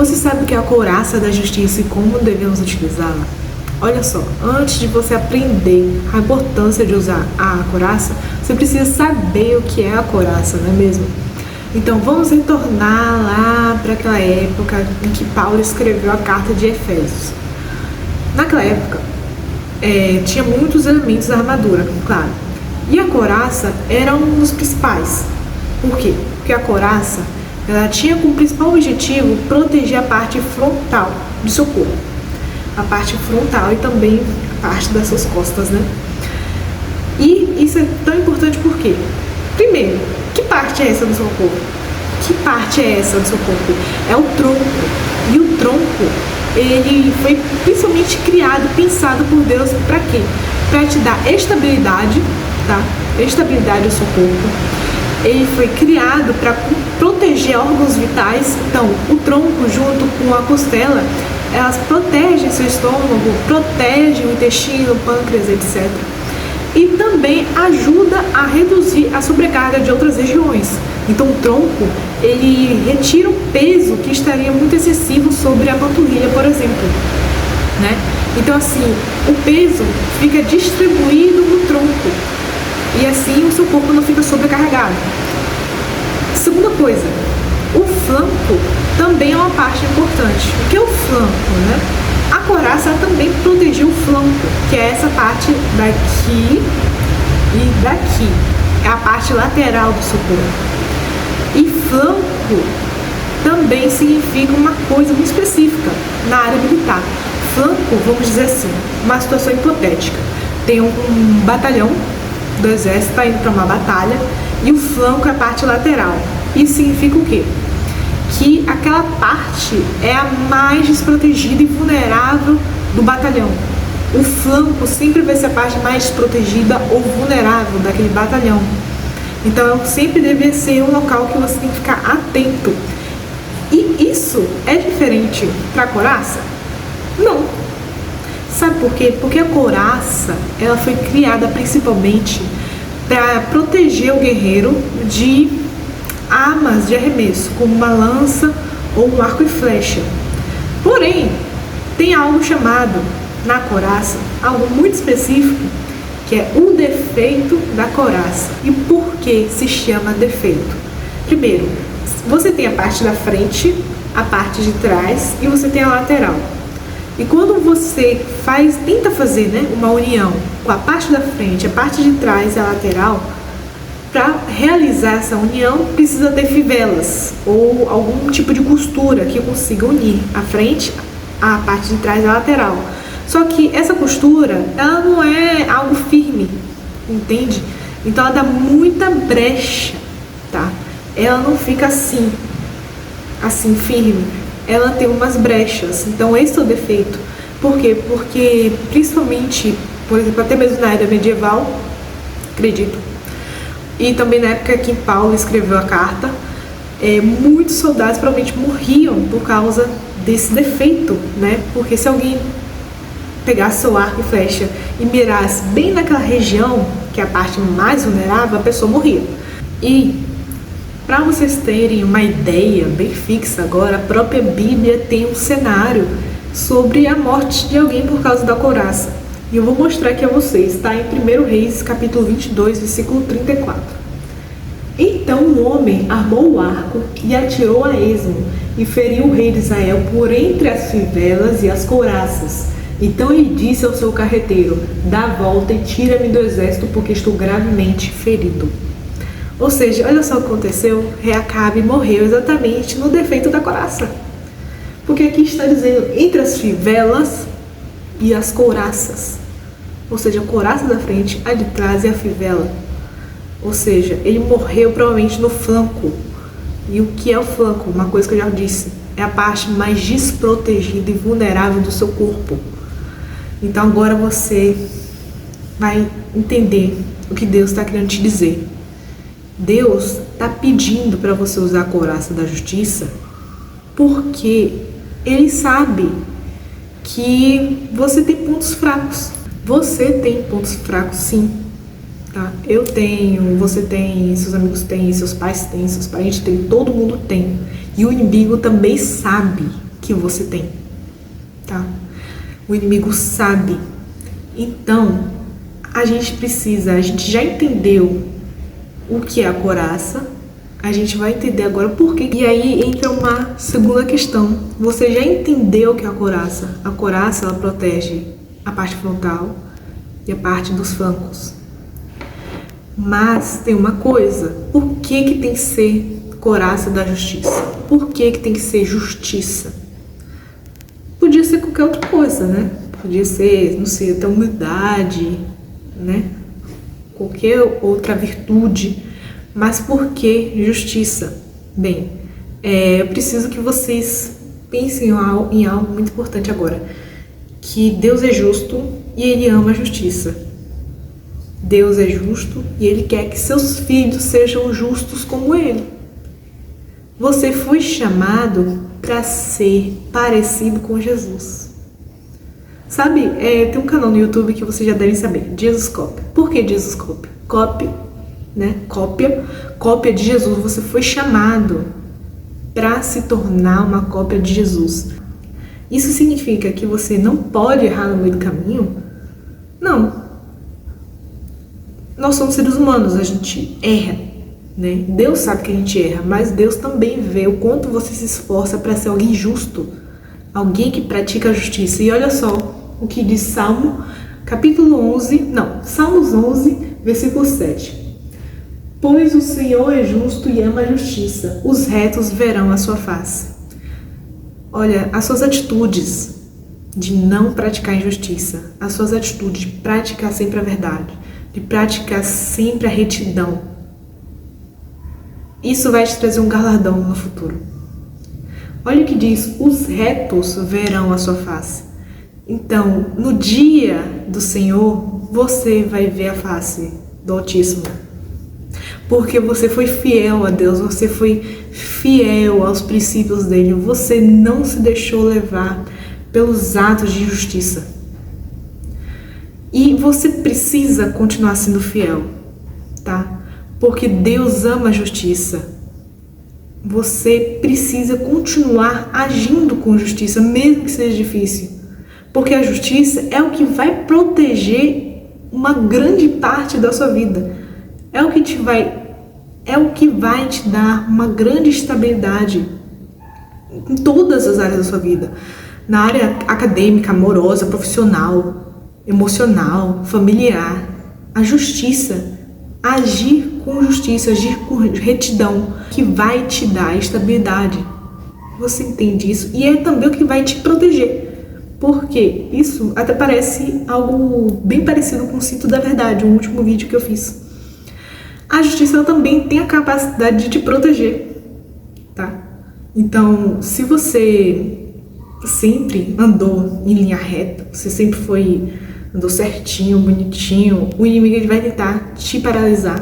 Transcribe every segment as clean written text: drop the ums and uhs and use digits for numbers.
Você sabe o que é a couraça da justiça e como devemos utilizá-la? Olha só, antes de você aprender a importância de usar a couraça, você precisa saber o que é a couraça, não é mesmo? Então vamos retornar lá para aquela época em que Paulo escreveu a carta de Efésios. Naquela época, tinha muitos elementos da armadura, claro. E a couraça era um dos principais. Por quê? Porque a couraça ela tinha como principal objetivo proteger a parte frontal do seu corpo. A parte frontal e também a parte das suas costas, né? E isso é tão importante por quê? Primeiro, que parte é essa do seu corpo? Que parte é essa do seu corpo? É o tronco. E o tronco, ele foi principalmente criado, pensado por Deus para quê? Para te dar estabilidade, tá? Estabilidade do seu corpo. Ele foi criado para proteger órgãos vitais. Então, o tronco junto com a costela, elas protegem seu estômago, protegem o intestino, o pâncreas, etc. E também ajuda a reduzir a sobrecarga de outras regiões. Então, o tronco, ele retira um peso que estaria muito excessivo sobre a panturrilha, por exemplo, né? Então, assim, o peso fica distribuído no tronco e assim o seu corpo não fica sobrecarregado. Segunda coisa, o flanco também é uma parte importante. O que é o flanco, né? A couraça também protegeu o flanco, que é essa parte daqui e daqui. É a parte lateral do seu corpo. E flanco também significa uma coisa muito específica na área militar. Flanco, vamos dizer assim, uma situação hipotética. Tem um batalhão do exército está indo para uma batalha e o flanco é a parte lateral. Isso significa o quê? Que aquela parte é a mais desprotegida e vulnerável do batalhão. O flanco sempre vai ser a parte mais desprotegida ou vulnerável daquele batalhão. Então, sempre deve ser um local que você tem que ficar atento. E isso é diferente para a couraça? Não. Sabe por quê? Porque a couraça, ela foi criada principalmente para proteger o guerreiro de armas de arremesso, como uma lança ou um arco e flecha. Porém, tem algo chamado, na couraça, algo muito específico, que é o defeito da couraça. E por que se chama defeito? Primeiro, você tem a parte da frente, a parte de trás e você tem a lateral. E quando você tenta fazer, né, uma união com a parte da frente, a parte de trás e a lateral, para realizar essa união precisa ter fivelas ou algum tipo de costura que consiga unir a frente, a parte de trás e a lateral. Só que essa costura, ela não é algo firme, entende? Então ela dá muita brecha, tá? Ela não fica assim firme. Ela tem umas brechas. Então esse é o defeito. Por quê? Porque principalmente, por exemplo, até mesmo na era medieval, acredito, e também na época que Paulo escreveu a carta, muitos soldados provavelmente morriam por causa desse defeito, né? Porque se alguém pegasse seu arco e flecha e mirasse bem naquela região, que é a parte mais vulnerável, a pessoa morria. E para vocês terem uma ideia bem fixa agora, a própria Bíblia tem um cenário sobre a morte de alguém por causa da couraça. E eu vou mostrar aqui a vocês, está em 1 Reis, capítulo 22, versículo 34. Então um homem armou o arco e atirou a esmo, e feriu o rei de Israel por entre as fivelas e as couraças. Então ele disse ao seu carreteiro: dá a volta e tira-me do exército, porque estou gravemente ferido. Ou seja, olha só o que aconteceu. Rei Acabe morreu exatamente no defeito da couraça. Porque aqui está dizendo entre as fivelas e as couraças. Ou seja, a couraça da frente, a de trás e a fivela. Ou seja, ele morreu provavelmente no flanco. E o que é o flanco? Uma coisa que eu já disse. É a parte mais desprotegida e vulnerável do seu corpo. Então agora você vai entender o que Deus está querendo te dizer. Deus está pedindo para você usar a couraça da justiça porque Ele sabe que você tem pontos fracos. Você tem pontos fracos, sim. Tá? Eu tenho, você tem, seus amigos têm, seus pais têm, seus parentes têm, todo mundo tem. E o inimigo também sabe que você tem, tá? O inimigo sabe. Então, a gente já entendeu o que é a couraça, a gente vai entender agora por quê. E aí entra uma segunda questão. Você já entendeu o que é a couraça? A couraça, ela protege a parte frontal e a parte dos flancos. Mas tem uma coisa, por que tem que ser couraça da justiça? Por que tem que ser justiça? Podia ser qualquer outra coisa, né? Podia ser, não sei, até humildade, né? Qualquer outra virtude. Mas por que justiça? Bem, eu preciso que vocês pensem em algo muito importante agora. Que Deus é justo e Ele ama a justiça. Deus é justo e Ele quer que seus filhos sejam justos como Ele. Você foi chamado para ser parecido com Jesus. Sabe, tem um canal no YouTube que vocês já devem saber, Jesus Copy. Por que Jesus Copy? Copy, né? Cópia de Jesus. Você foi chamado para se tornar uma cópia de Jesus. Isso significa que você não pode errar no meio do caminho? Não. Nós somos seres humanos, a gente erra, né? Deus sabe que a gente erra, mas Deus também vê o quanto você se esforça para ser alguém justo, alguém que pratica a justiça. E olha só o que diz Salmos 11, versículo 7. Pois o Senhor é justo e ama a justiça, os retos verão a sua face. Olha, as suas atitudes de não praticar injustiça, as suas atitudes de praticar sempre a verdade, de praticar sempre a retidão, isso vai te trazer um galardão no futuro. Olha o que diz, os retos verão a sua face. Então, no dia do Senhor, você vai ver a face do Altíssimo. Porque você foi fiel a Deus, você foi fiel aos princípios dele, você não se deixou levar pelos atos de injustiça. E você precisa continuar sendo fiel, tá? Porque Deus ama a justiça. Você precisa continuar agindo com justiça, mesmo que seja difícil. Porque a justiça é o que vai proteger uma grande parte da sua vida. É o que vai te dar uma grande estabilidade em todas as áreas da sua vida. Na área acadêmica, amorosa, profissional, emocional, familiar. A justiça, agir com justiça, agir com retidão, que vai te dar estabilidade. Você entende isso? E é também o que vai te proteger. Porque isso até parece algo bem parecido com o cinto da verdade, o último vídeo que eu fiz. A justiça também tem a capacidade de te proteger, tá? Então, se você sempre andou em linha reta, você sempre andou certinho, bonitinho, o inimigo ele vai tentar te paralisar,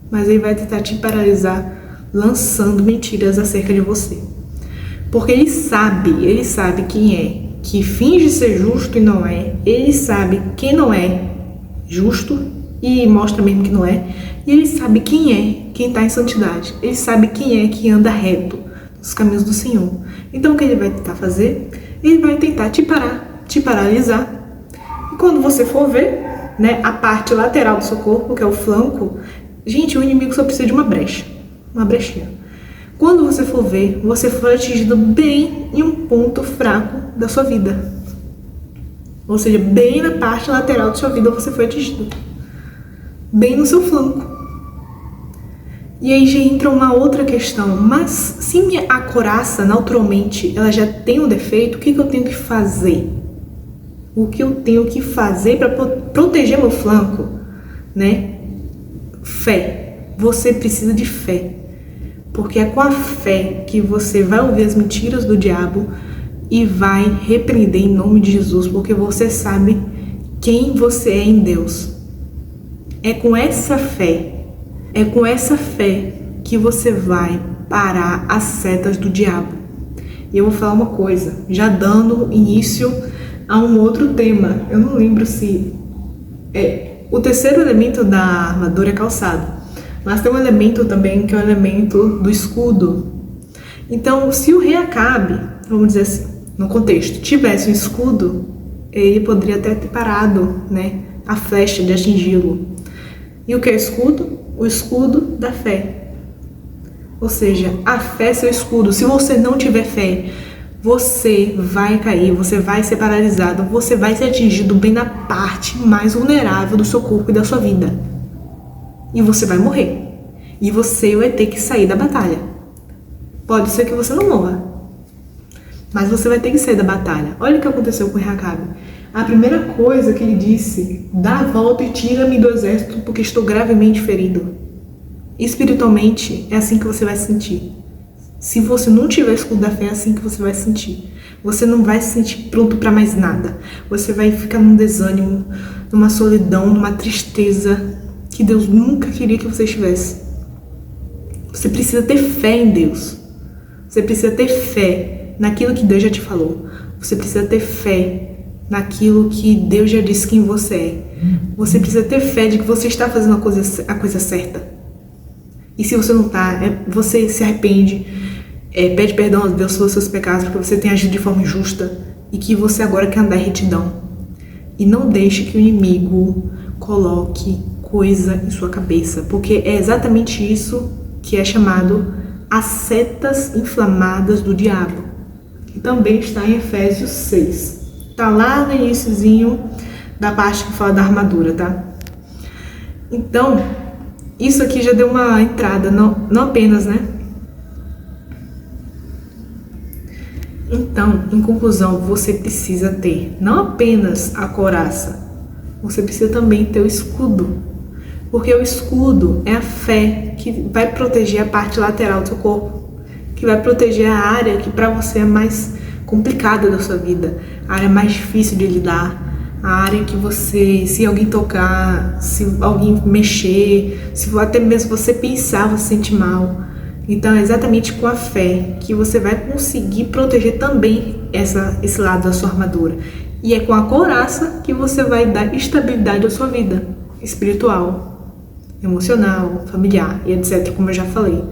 mas ele vai tentar te paralisar lançando mentiras acerca de você. Porque ele sabe quem é que finge ser justo e não é, ele sabe quem não é justo e mostra mesmo que não é, e ele sabe quem está em santidade, ele sabe quem é que anda reto nos caminhos do Senhor. Então o que ele vai tentar fazer? Ele vai tentar te paralisar. E quando você for ver, né, a parte lateral do seu corpo, que é o flanco, gente, o inimigo só precisa de uma brechinha. Quando você for ver, você foi atingido bem em um ponto fraco da sua vida. Ou seja, bem na parte lateral da sua vida você foi atingido. Bem no seu flanco. E aí já entra uma outra questão. Mas se a couraça, naturalmente, ela já tem um defeito, o que eu tenho que fazer? O que eu tenho que fazer para proteger meu flanco? Né? Fé. Você precisa de fé. Porque é com a fé que você vai ouvir as mentiras do diabo e vai repreender em nome de Jesus, porque você sabe quem você é em Deus. É com essa fé que você vai parar as setas do diabo. E eu vou falar uma coisa, já dando início a um outro tema. Eu não lembro se o terceiro elemento da armadura é calçado. Mas tem um elemento também que é o elemento do escudo. Então, se o rei Acabe, vamos dizer assim, no contexto, tivesse um escudo, ele poderia até ter parado, né, a flecha de atingi-lo. E o que é escudo? O escudo da fé. Ou seja, a fé é seu escudo. Se você não tiver fé, você vai cair, você vai ser paralisado, você vai ser atingido bem na parte mais vulnerável do seu corpo e da sua vida. E você vai morrer. E você vai ter que sair da batalha. Pode ser que você não morra, mas você vai ter que sair da batalha. Olha o que aconteceu com o Reacabe. A primeira coisa que ele disse: dá a volta e tira-me do exército, porque estou gravemente ferido. Espiritualmente, é assim que você vai se sentir. Se você não tiver escudo da fé, é assim que você vai se sentir. Você não vai se sentir pronto para mais nada. Você vai ficar num desânimo, numa solidão, numa tristeza que Deus nunca queria que você estivesse. Você precisa ter fé em Deus. Você precisa ter fé naquilo que Deus já te falou. Você precisa ter fé naquilo que Deus já disse quem você é. Você precisa ter fé de que você está fazendo a coisa certa. E se você não está, você se arrepende, pede perdão a Deus pelos seus pecados, porque você tem agido de forma injusta e que você agora quer andar em retidão. E não deixe que o inimigo coloque coisa em sua cabeça, porque é exatamente isso que é chamado as setas inflamadas do diabo, que também está em Efésios 6. Está lá no iniciozinho da parte que fala da armadura, tá? Então, isso aqui já deu uma entrada, não apenas, né? Então, em conclusão, você precisa ter não apenas a couraça, você precisa também ter o escudo. Porque o escudo é a fé que vai proteger a parte lateral do seu corpo, que vai proteger a área que para você é mais complicada da sua vida, a área mais difícil de lidar, a área que você, se alguém tocar, se alguém mexer, se até mesmo você pensar, você se sente mal. Então é exatamente com a fé que você vai conseguir proteger também esse lado da sua armadura. E é com a couraça que você vai dar estabilidade à sua vida espiritual, emocional, familiar e etc, como eu já falei.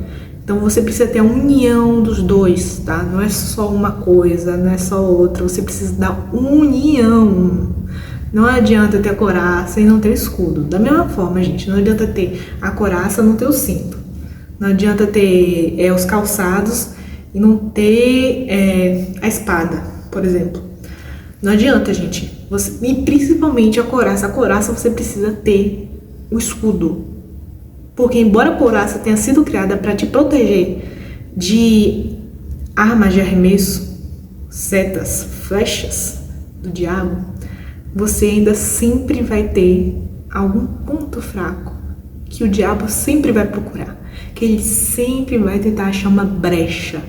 Então você precisa ter a união dos dois, tá? Não é só uma coisa, não é só outra, você precisa da união. Não adianta ter a couraça e não ter o escudo. Da mesma forma, gente, não adianta ter a couraça e não ter o cinto. Não adianta ter os calçados e não ter a espada, por exemplo. Não adianta, gente. E principalmente a couraça. A couraça você precisa ter o escudo. Porque embora a couraça tenha sido criada para te proteger de armas de arremesso, setas, flechas do diabo, você ainda sempre vai ter algum ponto fraco que o diabo sempre vai procurar, que ele sempre vai tentar achar uma brecha.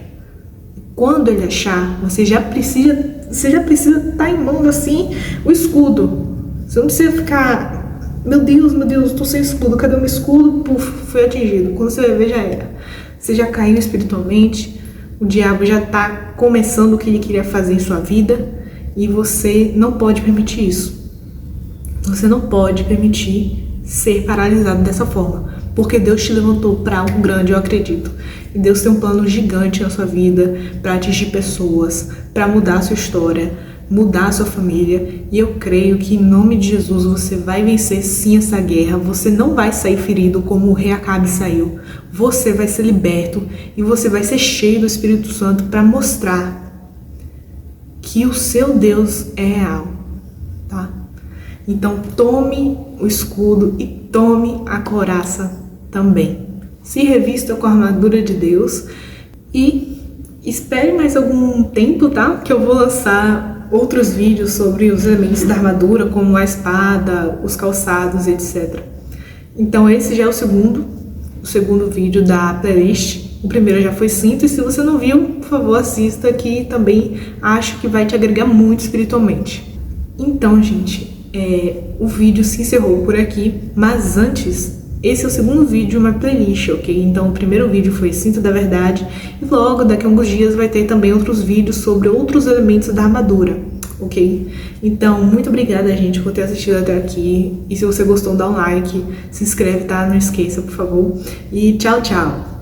Quando ele achar, você já precisa estar em mãos assim o escudo. Você não precisa ficar: meu Deus, tô sem escudo, cadê o meu escudo? Puf, foi atingido. Quando você vai ver, já era. Você já caiu espiritualmente, o diabo já tá começando o que ele queria fazer em sua vida e você não pode permitir isso. Você não pode permitir ser paralisado dessa forma, porque Deus te levantou para algo grande, eu acredito. E Deus tem um plano gigante na sua vida para atingir pessoas, para mudar a sua história, mudar a sua família, e eu creio que em nome de Jesus você vai vencer sim essa guerra. Você não vai sair ferido como o rei Acabe saiu. Você vai ser liberto e você vai ser cheio do Espírito Santo para mostrar que o seu Deus é real, tá? Então tome o escudo e tome a couraça também. Se revista com a armadura de Deus e espere mais algum tempo, tá? Que eu vou lançar outros vídeos sobre os elementos da armadura, como a espada, os calçados, etc. Então esse já é o segundo vídeo da playlist. O primeiro já foi cinto, e se você não viu, por favor, assista, que também acho que vai te agregar muito espiritualmente. Então, gente, o vídeo se encerrou por aqui, mas antes, esse é o segundo vídeo de uma playlist, ok? Então o primeiro vídeo foi Cinto da Verdade, e logo daqui a alguns dias vai ter também outros vídeos sobre outros elementos da armadura, ok? Então, muito obrigada, gente, por ter assistido até aqui, e se você gostou, dá um like, se inscreve, tá? Não esqueça, por favor, e tchau, tchau!